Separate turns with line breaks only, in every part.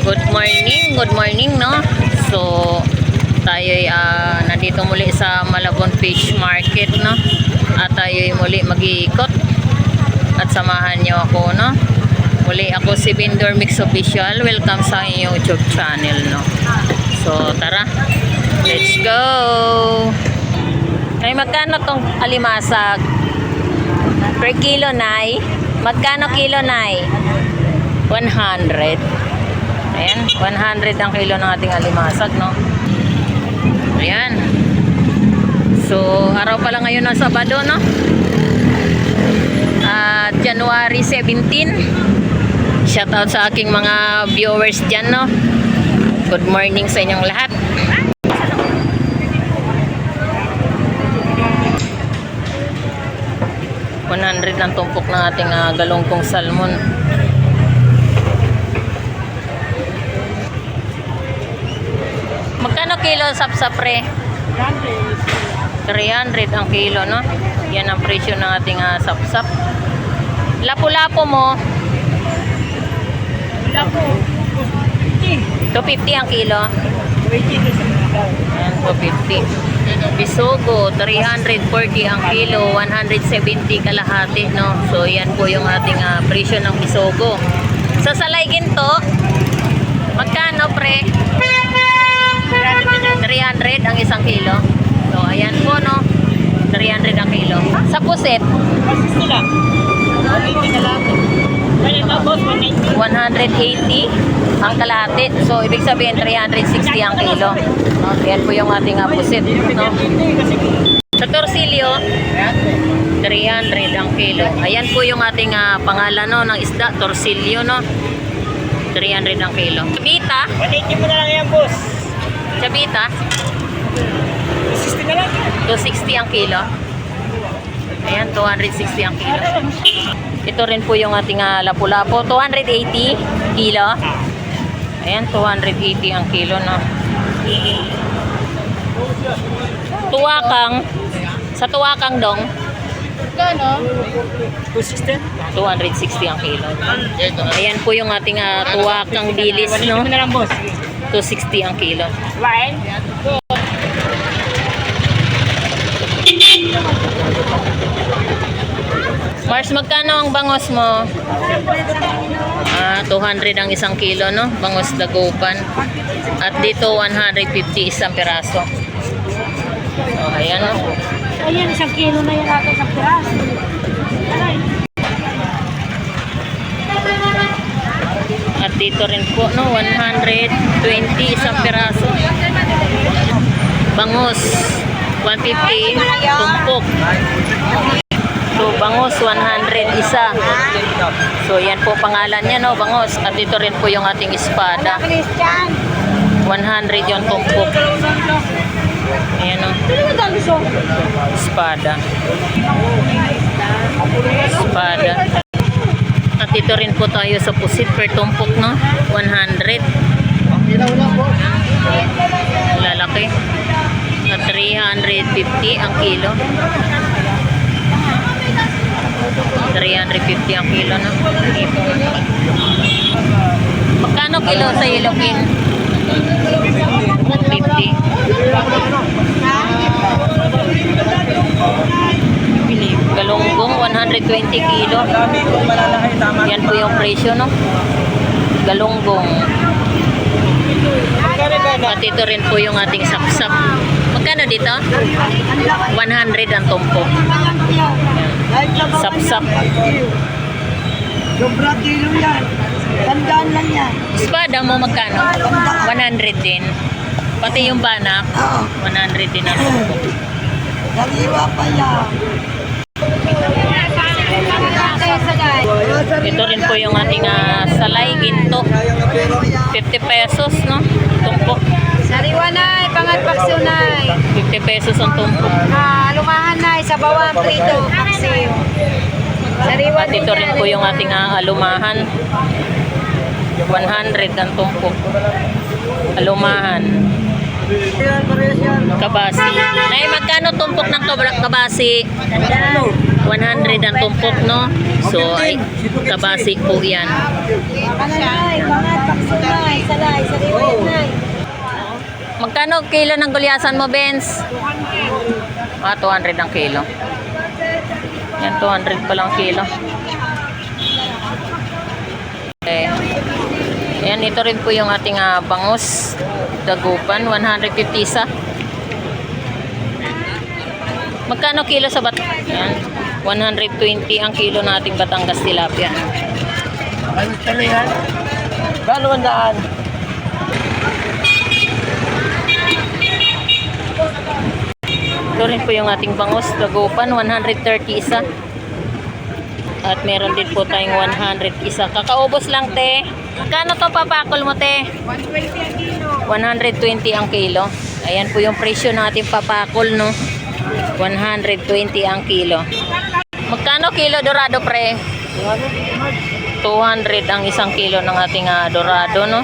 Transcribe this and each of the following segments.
Good morning, no? So, tayo ay nandito muli sa Malabon Fish Market, no? At tayo ay muli mag-iikot at samahan nyo ako, no? Muli ako si Vendor Mix Official. Welcome sa inyong YouTube channel, no? So, tara. Let's go! Ay, magkano tong alimasag? Per kilo, Nay? Magkano kilo, Nay? 100. Ayan, 100 ang kilo ng ating alimasag, no? Ayan. So, araw pala ngayon ng Sabado, no? January 17. Shout out sa aking mga viewers dyan, no? Good morning sa inyong lahat. $100 ang tumpok ng ating galongkong salmon. Magkano kilo sapsap, pre? 300 ang kilo, no? Yan ang presyo ng ating sapsap. Lapu-lapo mo?
Lapo,
250 ang kilo. Ayan, 250. Bisogo, 340 ang kilo, 170 kalahati, no? So, yan po yung ating presyo ng bisogo. Sa salay ginto, magkano, pre? 300 ang isang kilo. So, ayan po, no? 300 ang kilo. Sa puset?
160 lang. 180 kalahati.
180 ang kalahati. So, ibig sabihin 360 ang kilo. Ayan po yung ating puset, no? Sa torsilyo, 300 ang kilo. Ayan po yung ating pangalan, no, ng isda, torsilyo, no? 300 ang kilo. Chavita?
180 mo na lang yan, boss.
Chavita?
260 na lang.
260 ang kilo. Ayan, 260 ang kilo. Ito rin po yung ating lapu-lapo. 280 kilo. Ayan, 280 ang kilo, no? Tuwakang. Sa tuwakang dong.
Kano? 260?
260 ang kilo. Ayan po yung ating tuwakang dilis, no?
180 mo na lang, boss.
260 ang kilo.
Wine?
Mars, magkano ang bangos mo? 200 ang isang kilo, no? Bangos dagupan. At dito 150 isang piraso. So, ayan, no?
Ayan, isang kilo na yan ata sa piraso.
At dito rin po, no? 120 isang piraso. Bangos 150 tumpok. So, bangos 100 isa. So, yan po pangalan niya, no? Bangos. At dito rin po yung ating espada. 100 yung tumpok. Ayan, no? Espada. Espada. At dito rin po tayo sa pusit per tumpok, no? 100. Lalaki. At 350 ang kilo. 350 ang kilo, no? Magkano kilo sa yellowfin? 150. Galunggong 120 kilo. Yan po yung presyo, no? Galunggong. At ito rin po yung ating sapsap. Magkano dito? 100 ang tumpok. Sapsap.
Sobra kilo yan. Tandaan lang yan.
Espada mo magkano? 100 din. Pati yung banak, 100 din ang tumpok.
Naliwa pa yan.
Ito rin po yung ating salay ginto. 50 pesos, no? Tumpok.
Sariwa na, pangat pakso na.
50 pesos ang tumpok.
Lumahan na, sa bawang prito, paksiw. Sariwa
At ito rin po yung ating alumahan. 100 ang tumpok. Alumahan. Kabasi. Nay, magkano tumpok ng kabasi? 100 ang tumpok, no? So, ay, kabasi po yan.
Panay, pangat pakso na,
Magkano kilo ng gulyasan mo, Benz? 200 ang kilo. Yan, 200 pa lang kilo. Okay. Yan, ito rin po yung ating bangus. Dagupan, 150 isa. Magkano kilo sa Yan, 120 ang kilo ng ating Batangas tilapia.
Ano talo yan? Gano'n ang daan?
Ito rin po yung ating bangus. Dagupan, 130 isa. At meron din po tayong 100 isa. Kakaubos lang, te. Kano to papakol mo, te? 120 ang kilo. Ayan po yung presyo ng ating papakol, no? 120 ang kilo. Magkano kilo dorado, pre? 200 ang isang kilo ng ating dorado, no?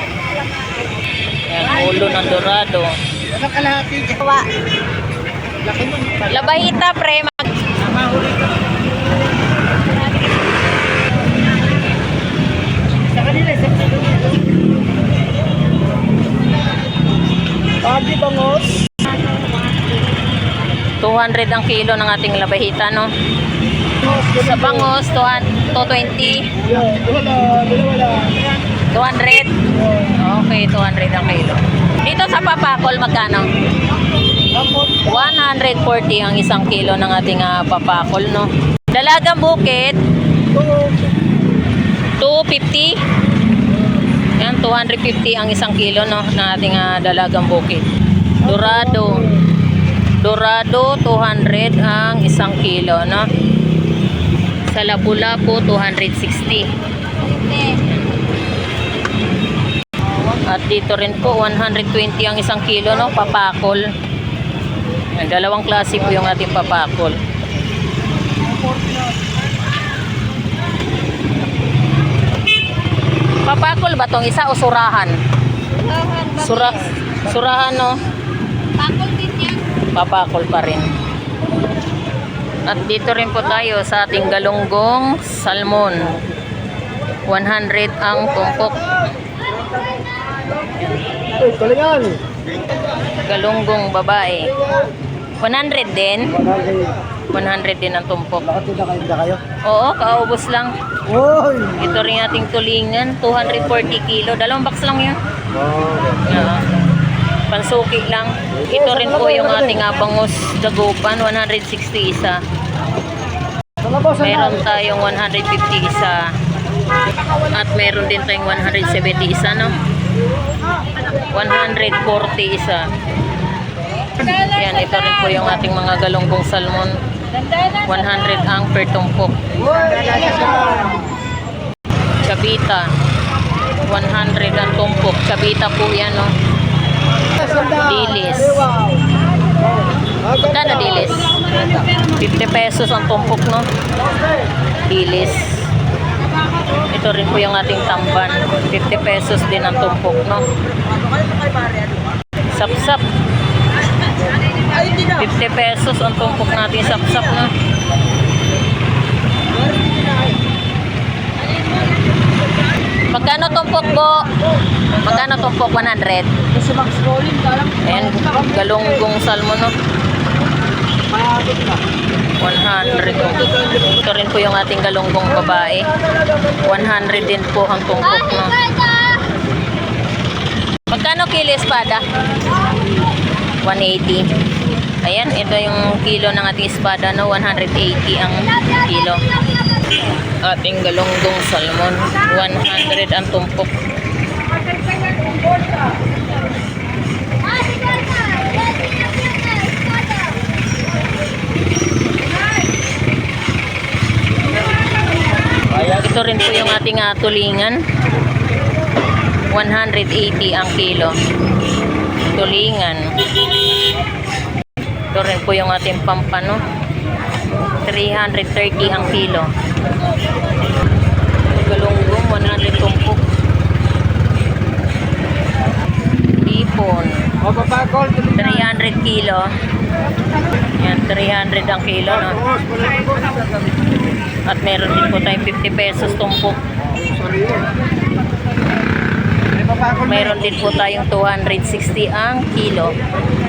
Ayan, ulo ng dorado.
Ano kalahati dyan?
Labahita, pre.
Mahuli ka. Sa kanila, sa kanila. Pagi bangos.
200 ang kilo ng ating labahita, no? Sa bangos, 220.
Wala.
200? Okay, 200 ang kilo. Dito sa papakol, magkano? 140 ang isang kilo ng ating papakol, no? Dalagang bukid, 250. Yan, 250 ang isang kilo, no? Ng ating dalagang bukid. Dorado, 200 ang isang kilo, no? Sa Lapu-Lapu, 260. At dito rin po, 120 ang isang kilo, no? Papakol. Yan, dalawang klase po yung ating papakol. Papakol ba tong isa o surahan? Surahan, no?
Pakol din yan.
Papakol pa rin. At dito rin po tayo sa ating galunggong salmon. 100 ang tumpok.
Uy, kalingan.
Galunggong babae. 100 din. 100 din ang tumpok.
Nakatida kayo?
Oo, kaubos lang.
Uy!
Ito rin ating tulingan. 240 kilo. Dalawang box lang yun. Oo. Pansuki lang. Ito rin po yung ating bangus dagupan. 160 isa. Meron tayong 150 isa. At meron din tayong 170 isa, no? 140 isa. Yan, ito rin po yung ating mga galunggong salmon. 100 ang per tumpok. Chabita. 100 ang tumpok. Chabita po yan, no? Dilis. Magkano dilis? 50 pesos ang tumpok, no? Dilis. Ito rin po yung ating tamban. 50 pesos din ang tumpok, no? Sapsap. 50 pesos ang tumpok natin sapsap, no? Magkano tumpok po? Magkano tumpok? 100. Ayan, galunggong salmon, no? 100. Ito rin po yung ating galunggong babae. 100 din po ang tumpok, no? Magkano kilo espada? 180. Ayan, ito yung kilo ng ating espada, no? 180 ang kilo. Ating galunggong salmon, 100 ang tumpok. Ito rin po yung ating tulingan. 180 ang kilo. Tulingan. Ito rin po yung ating pampano. 330 ang kilo. Galunggong, 100 tumpok. Ipon. 300 kilo. Yan, 300 ang kilo, no? At meron din po tayong 50 pesos tumpok. Mayroon din po tayong 260 ang kilo.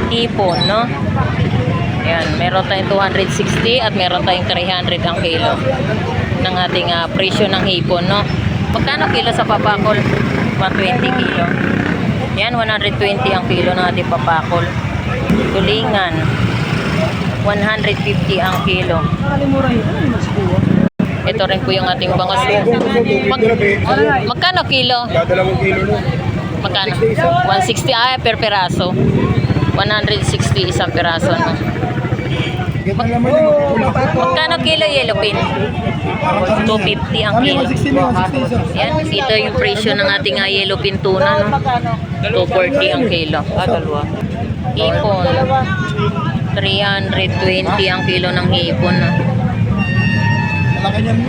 Hipon, no? Ayan, meron tayong 260 at meron tayong 300 ang kilo ng ating presyo ng hipon, no? Magkano kilo sa papakol? 120 kilo. Yan, 120 ang kilo ng ating papakol. Tulingan, 150 ang kilo. Ito rin po yung ating bangos. Magkano kilo?
Dadalawang kilo no.
Magkano? 160 per peraso. 160 isang peraso, no?
Ganda naman yung
Magkano kilo yellow pin? 250 ang kilo.
160
Yan, ito yung presyo ng ating yellow pin tuna, no? 240 ang kilo. Hipon, 320 ang kilo ng hipon, no?
Malaki niyan mo.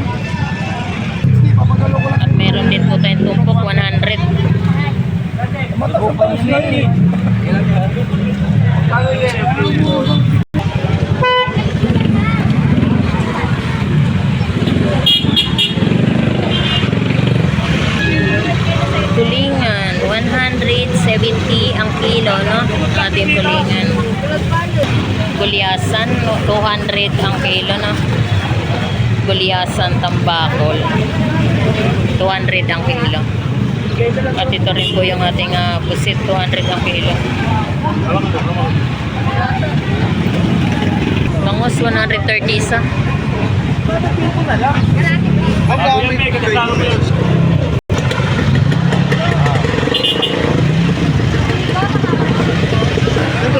At meron din po tayong tumpok, 100.
Matagal sila eh.
Tulingan, 170 ang kilo, no? Ang ating tulingan. Gulyasan, 200 ang kilo, no? Gulyasan tambakol, 200 ang kilo. At ito rin po yung ating pusit, 200 ang kilo. Bangus, 130 isa.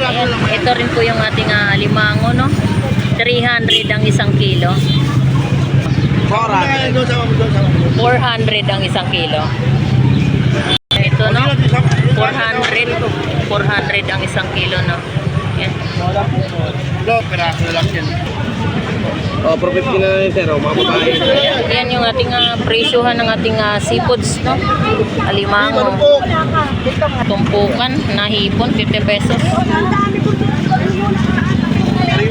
Ayan, ito rin po yung ating alimango, no? 300 ang isang kilo. 400 ang isang kilo. Ito, no? 400 ang isang kilo, no? Yan.
Peraso lang yan.
Profit ko na rin, sir. Mababae.
Yan yung ating presyohan ng ating seafoods, no? Alimango, tumpukan, nahipon, 50 pesos.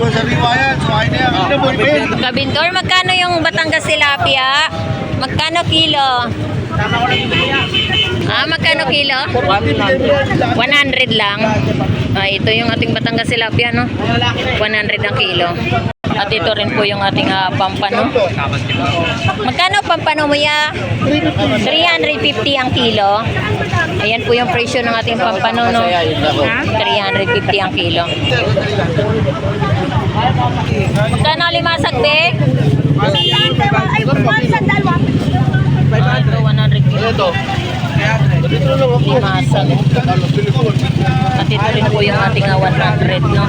Sariwa yan. So ay na yan. Ano mo rin?
Kabintor, magkano yung Batangas tilapia? Magkano kilo? Magkano kilo? 100 lang. Ito yung ating Batangas tilapia, no? 100 ang kilo. At ito rin po yung ating pampano. Magkano pampano mo ya? 350 ang kilo. Ayan po yung presyo ng ating pampano, no? 350 ang kilo. Magkano limasag, be? Ito, 100 kilo. Limasag. At ito rin po yung ating 100, no?